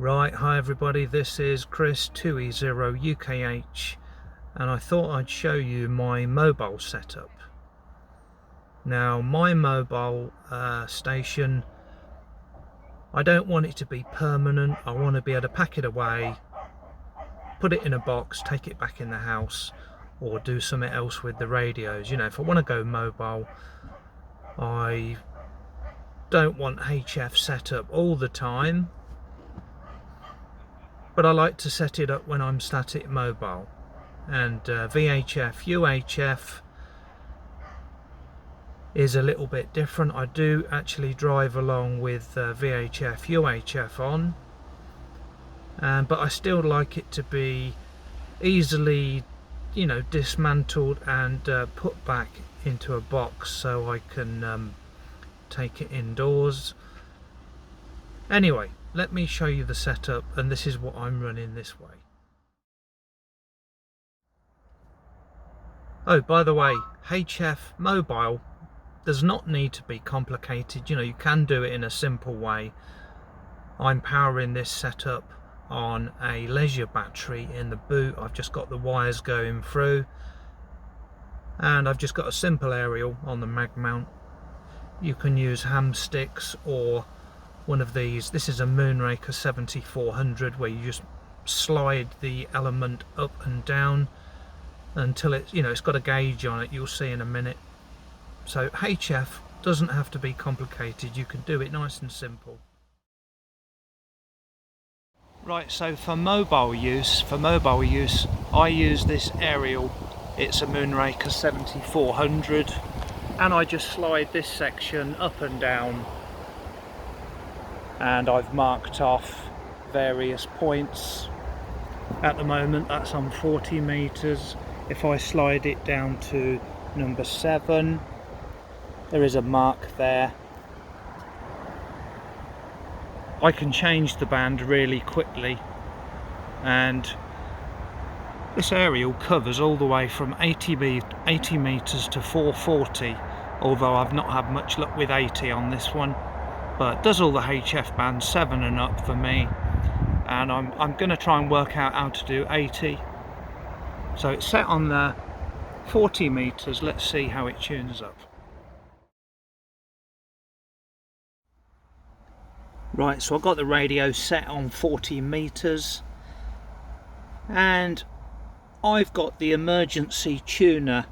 Right, hi everybody, this is Chris 2E0UKH and I thought I'd show you my mobile setup. Now my mobile station, I don't want it to be permanent. I want to be able to pack it away, put it in a box, take it back in the house, or do something else with the radios. You know, if I want to go mobile, I don't want HF set up all the time, but I like to set it up when I'm static mobile. And VHF, UHF is a little bit different. I do actually drive along with VHF, UHF on, but I still like it to be easily, you know, dismantled and put back into a box so I can take it indoors. Anyway, let me show you the setup, and this is what I'm running this way. Oh, by the way, HF mobile does not need to be complicated. You know, you can do it in a simple way. I'm powering this setup on a leisure battery in the boot. I've just got the wires going through, and I've just got a simple aerial on the mag mount. You can use ham sticks or one of these. This is a Moonraker 7400 where you just slide the element up and down until it's, you know, it's got a gauge on it. You'll see in a minute. So HF doesn't have to be complicated. You can do it nice and simple. Right, so for mobile use, I use this aerial. It's a Moonraker 7400, and I just slide this section up and down, and I've marked off various points. At the moment that's on 40 meters. If I slide it down to number 7, there is a mark there. I can change the band really quickly, and this aerial covers all the way from 80 meters to 440, although I've not had much luck with 80 on this one, but it does all the HF bands 7 and up for me, and I'm going to try and work out how to do 80. So it's set on the 40 meters. Let's see how it tunes up. Right, so I've got the radio set on 40 meters, and I've got the emergency tuner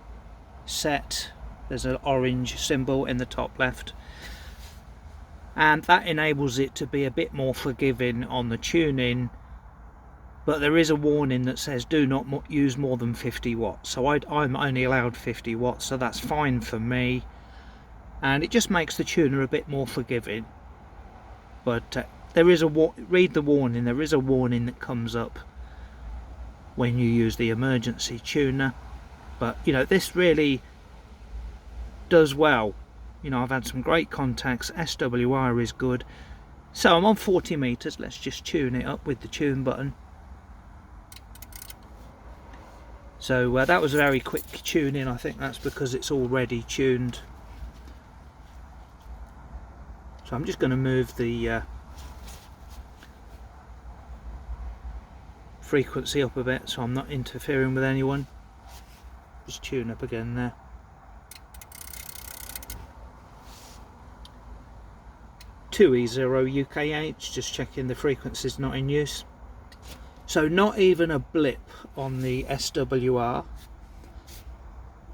set. There's an orange symbol in the top left, and that enables it to be a bit more forgiving on the tuning, but there is a warning that says do not use more than 50 watts. So I'm only allowed 50 watts, so that's fine for me, and it just makes the tuner a bit more forgiving. But there is read the warning. There is a warning that comes up when you use the emergency tuner. But you know, this really does well. You know, I've had some great contacts. SWR is good. So I'm on 40 meters. Let's just tune it up with the tune button. So that was a very quick tuning. I think that's because it's already tuned. So I'm just going to move the frequency up a bit so I'm not interfering with anyone. Just tune up again there. (2E0UKH), just checking the frequency's not in use. So not even a blip on the SWR.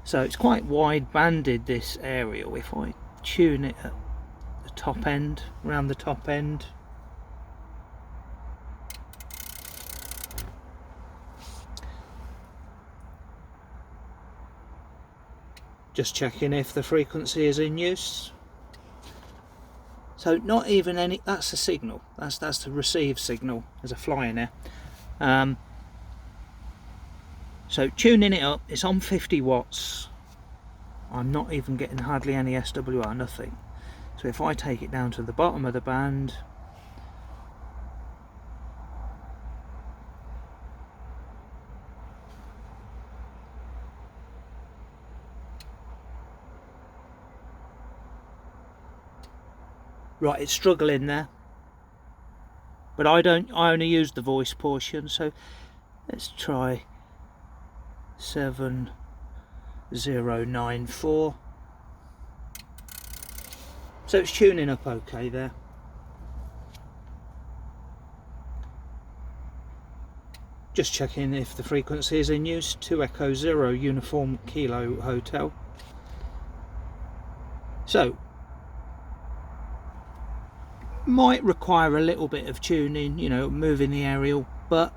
So it's quite wide banded, this aerial. If I tune it at the top end, around the top end, just checking if the frequency is in use. So not even any, that's the signal, that's the receive signal. There's a fly in there. So tuning it up, it's on 50 watts. I'm not even getting hardly any SWR, nothing. So if I take it down to the bottom of the band, right, it's struggling there, but I only use the voice portion, so let's try 7094. So it's tuning up okay there. Just checking if the frequency is in use. 2 Echo 0 Uniform Kilo Hotel. So might require a little bit of tuning, you know, moving the aerial, but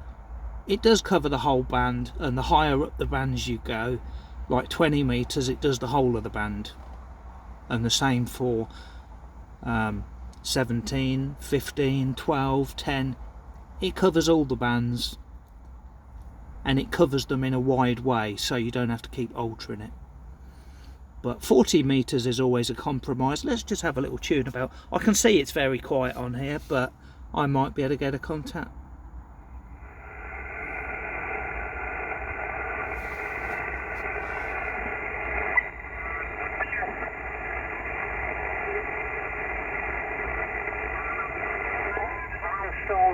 it does cover the whole band, and the higher up the bands you go, like 20 meters, it does the whole of the band. And the same for 17, 15, 12, 10. It covers all the bands, and it covers them in a wide way, so you don't have to keep altering it. But 40 meters is always a compromise. Let's just have a little tune about. I can see it's very quiet on here, but I might be able to get a contact.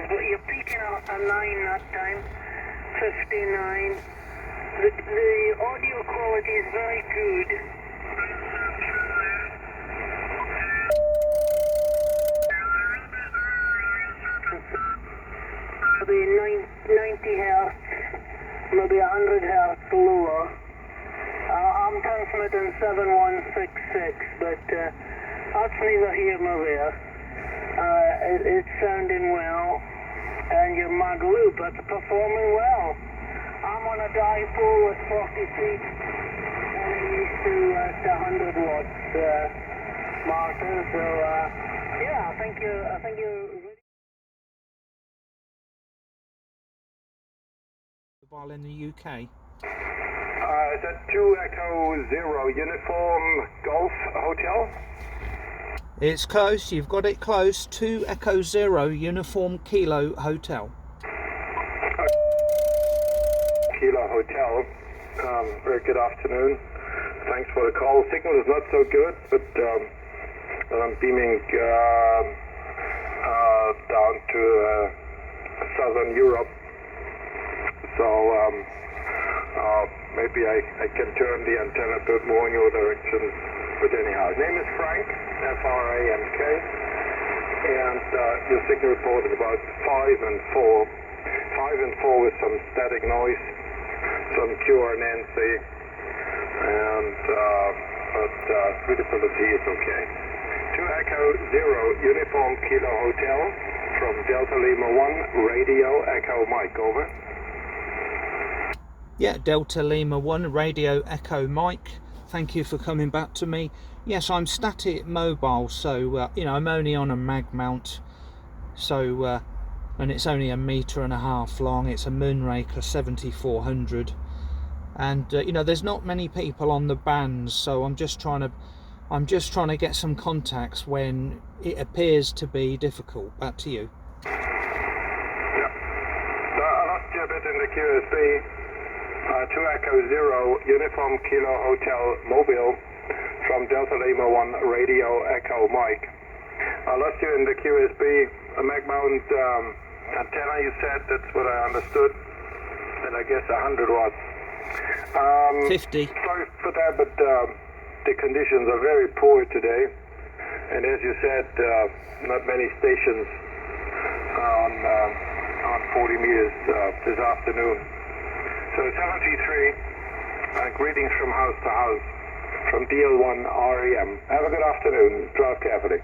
But you're peaking out a 9 that time, 59. The audio quality is very good. Maybe 90 hertz, maybe 100 hertz lower. I'm transmitting 7166, but that's neither here nor there. It's sounding well, and your mag loop, that's performing well. I'm on a dipole at 40 feet, and I'm used to 100 watts, Martin. So yeah, I think you're While in the UK. Is that 2 Echo 0 Uniform Golf Hotel? It's close, you've got it close. 2 Echo 0 Uniform Kilo Hotel. Kilo Hotel. Very good afternoon. Thanks for the call. Signal is not so good, but I'm beaming down to southern Europe. So maybe I can turn the antenna a bit more in your direction. But anyhow, his name is Frank, F-R-A-N-K, and your signal report is about 5 and 4. 5 and 4 with some static noise, some QRNC, and but readability is okay. 2 Echo 0 Uniform Kilo Hotel from Delta Lima 1, Radio Echo Mike, over. Yeah, Delta Lima 1, Radio Echo Mike. Thank you for coming back to me. Yes, I'm static mobile, so you know, I'm only on a mag mount, so and it's only 1.5 meters long. It's a Moonraker 7400, and you know, there's not many people on the bands, so I'm just trying to get some contacts when it appears to be difficult. Back to you. Yeah, I lost you a bit in the QSB. 2 Echo 0 Uniform Kilo Hotel Mobile from Delta Lima 1, Radio Echo Mike. I lost you in the QSB, a mag mount antenna, you said. That's what I understood, and I guess 100 watts. 50. Sorry for that, but the conditions are very poor today, and as you said, not many stations on 40 meters this afternoon. So 73, greetings from house to house, from DL1 REM. Have a good afternoon, drive carefully.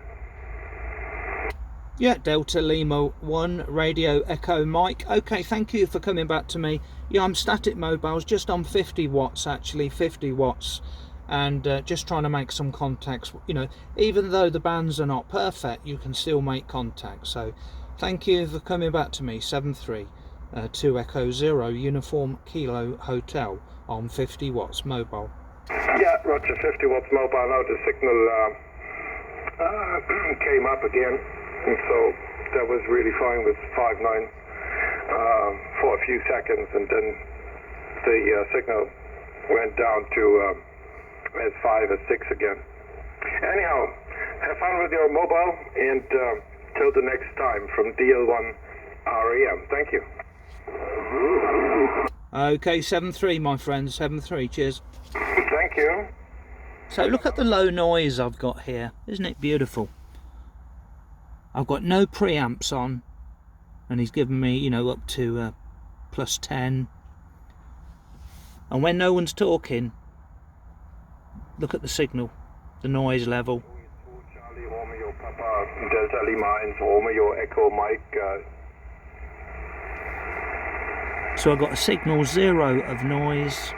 Yeah, Delta Lima 1, Radio Echo Mike. Okay, thank you for coming back to me. Yeah, I'm static mobiles, just on 50 watts actually, 50 watts. And just trying to make some contacts. You know, even though the bands are not perfect, you can still make contact. So thank you for coming back to me. 73. 2 Echo 0 Uniform Kilo Hotel on 50 watts mobile. Yeah, roger, 50 watts mobile. Now the signal came up again, and so that was really fine with 5.9 for a few seconds, and then the signal went down to as 5 as 6 again. Anyhow, have fun with your mobile, and till the next time from DL1 REM. Thank you. Okay, 7.3 my friend, 7.3, cheers. Thank you. So look at the low noise I've got here, isn't it beautiful? I've got no preamps on, and he's given me, you know, up to plus 10. And when no one's talking, look at the signal, the noise level. Charlie Romeo Papa Delta Lima 1 Romeo Echo Mike. So I've got a signal 0 of noise.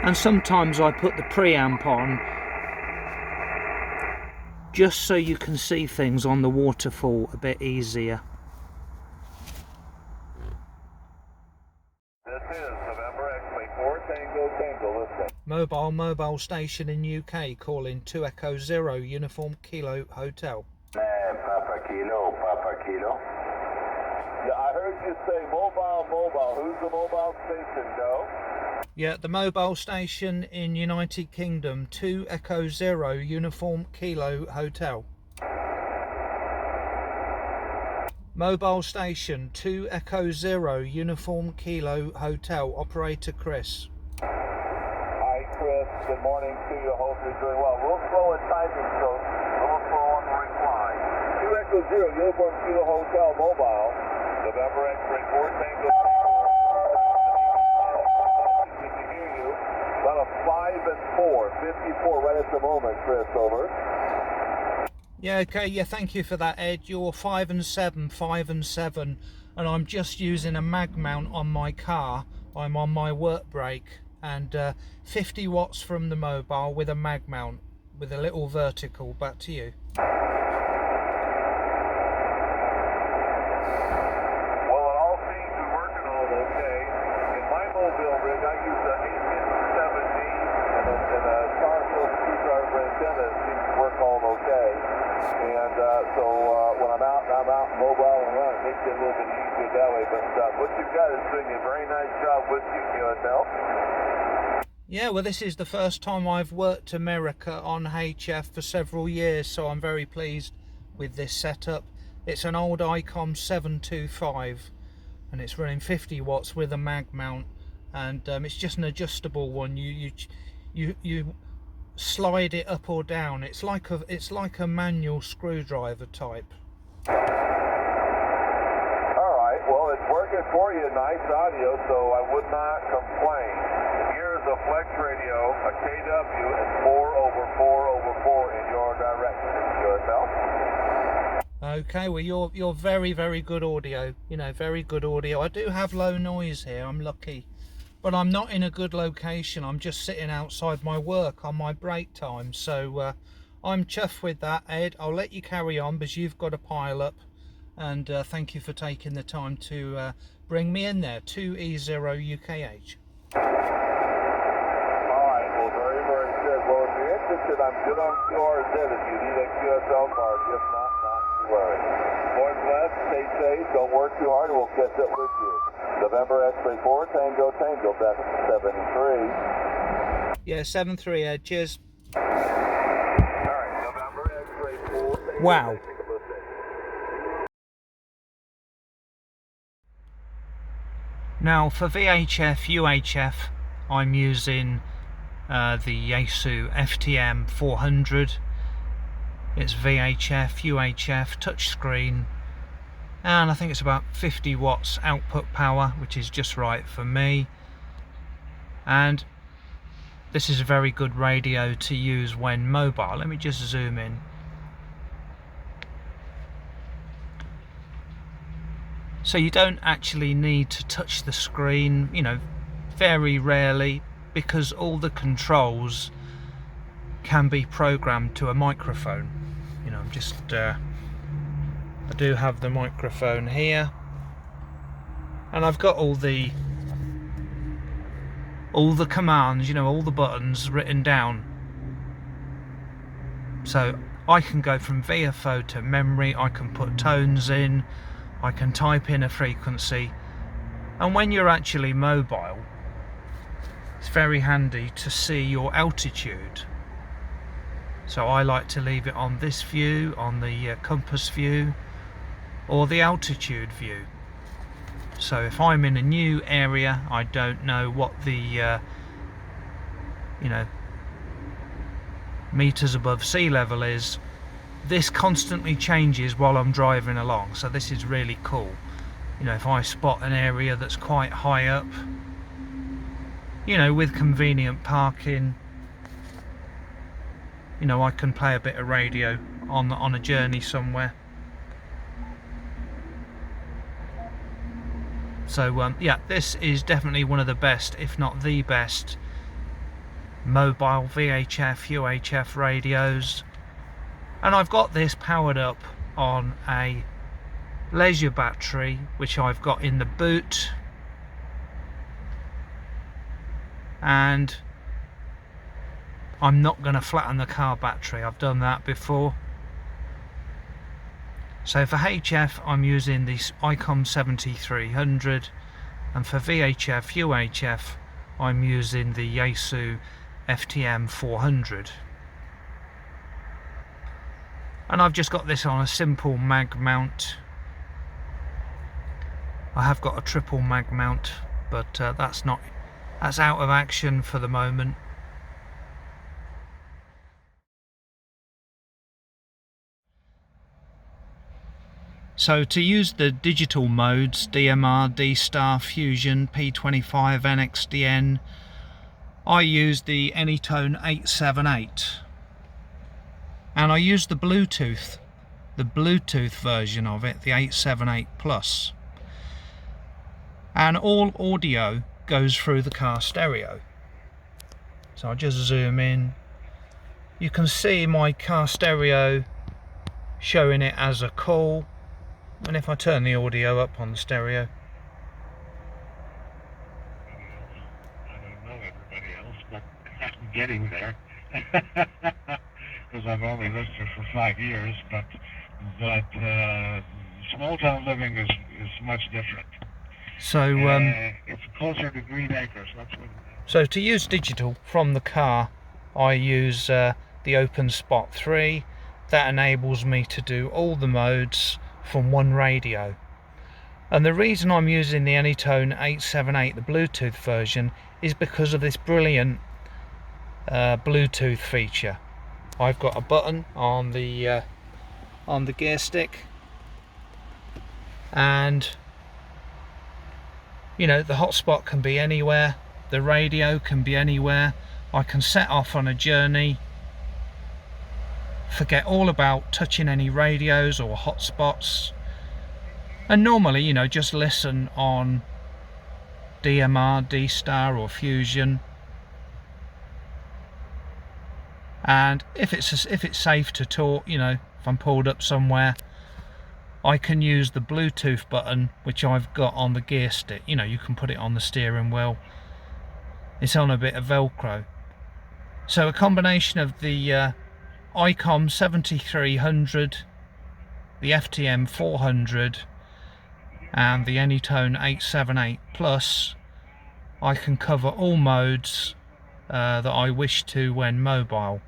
And sometimes I put the preamp on just so you can see things on the waterfall a bit easier. This is November X-Ray 4 Tango, listen. Mobile station in UK calling 2 Echo 0 Uniform Kilo Hotel. Papa Kilo. Yeah, I heard you say mobile. Who's the mobile station, Joe? Yeah, the mobile station in United Kingdom, 2 Echo 0 Uniform Kilo Hotel. Mobile station, 2 Echo 0 Uniform Kilo Hotel, operator Chris. Hi Chris, good morning to you, hope you're doing well. Real slow in typing, so a little slow on the reply. 2 Echo 0 Uniform Kilo Hotel Mobile, November X-Ray 4 Tango. About a 5 and 4, 54 right at the moment, Chris, over. Yeah, okay, yeah, thank you for that, Ed. You're 5 and 7, and I'm just using a mag mount on my car. I'm on my work brake, and 50 watts from the mobile with a mag mount, with a little vertical. Back to you. Well, it all seems to be working all okay. In my mobile rig, I use the 870, and a Charles screwdriver antenna seems to work all okay. And so when I'm out mobile and run, it makes it a little bit easier that way. But what you've got is doing a very nice job with you, now. Yeah, well, this is the first time I've worked America on HF for several years, so I'm very pleased with this setup. It's an old icom 725, and it's running 50 watts with a mag mount, and it's just an adjustable one. You slide it up or down. It's like a manual screwdriver type. All right, well, it's working for you, nice audio, so I would not complain. Here's a flex radio, a KW, and 4/4/4 in your direction. Okay, well, you're very good audio. You know, very good audio. I do have low noise here. I'm lucky. But I'm not in a good location. I'm just sitting outside my work on my break time. So I'm chuffed with that, Ed. I'll let you carry on because you've got a pile up. And thank you for taking the time to bring me in there. 2E0UKH. All right, well, very good. Well, if you're interested, I'm good on QRZ if you need a QSL card. If not to worry. Lord bless, stay safe, don't work too hard, and we'll catch up with you. November X-Ray 4 Tango, that's 73. Yeah, 7-3, Ed. Cheers. All right, November X-Ray 4 Tango. Wow. Now for VHF, UHF, I'm using the Yaesu FTM 400. It's VHF, UHF, touchscreen, and I think it's about 50 watts output power, which is just right for me. And this is a very good radio to use when mobile. Let me just zoom in. So you don't actually need to touch the screen, you know, very rarely, because all the controls can be programmed to a microphone. You know, I'm just I do have the microphone here, and I've got all the commands, you know, all the buttons written down, so I can go from VFO to memory. I can put tones in, I can type in a frequency, and when you're actually mobile, it's very handy to see your altitude. So I like to leave it on this view, on the compass view, or the altitude view. So if I'm in a new area, I don't know what the meters above sea level is, this constantly changes while I'm driving along, so this is really cool. If I spot an area that's quite high up, with convenient parking, I can play a bit of radio on a journey somewhere. So yeah, this is definitely one of the best, if not the best, mobile VHF, UHF radios. And I've got this powered up on a leisure battery, which I've got in the boot. And I'm not going to flatten the car battery, I've done that before. So for HF I'm using this icom 7300, and for VHF, UHF I'm using the Yaesu FTM 400. And I've just got this on a simple mag mount. I have got a triple mag mount, but that's out of action for the moment. So to use the digital modes, DMR, D-Star, Fusion, P25, NXDN, I use the Anytone 878. And I use the Bluetooth version of it, the 878 Plus. And all audio goes through the car stereo. So I'll just zoom in. You can see my car stereo showing it as a call. And if I turn the audio up on the stereo, I don't know everybody else, but I'm getting there. Because I've only lived here for 5 years, but small town living is much different. So it's closer to Green Acres. That's what. So to use digital from the car, I use the Open Spot 3. That enables me to do all the modes from one radio. And the reason I'm using the Anytone 878, the Bluetooth version, is because of this brilliant Bluetooth feature. I've got a button on the gear stick, and the hotspot can be anywhere, the radio can be anywhere. I can set off on a journey, forget all about touching any radios or hotspots, and normally just listen on DMR, D-Star or Fusion. And if it's safe to talk, if I'm pulled up somewhere, I can use the Bluetooth button, which I've got on the gear stick. You can put it on the steering wheel. It's on a bit of Velcro. So a combination of the icom 7300, the FTM 400 and the Anytone 878 Plus, I can cover all modes that I wish to when mobile.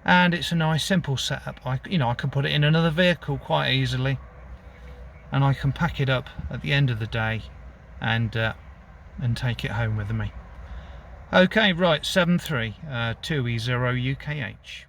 And it's a nice simple setup. I can put it in another vehicle quite easily, and I can pack it up at the end of the day and take it home with me. Okay, right, 732E0 UKH.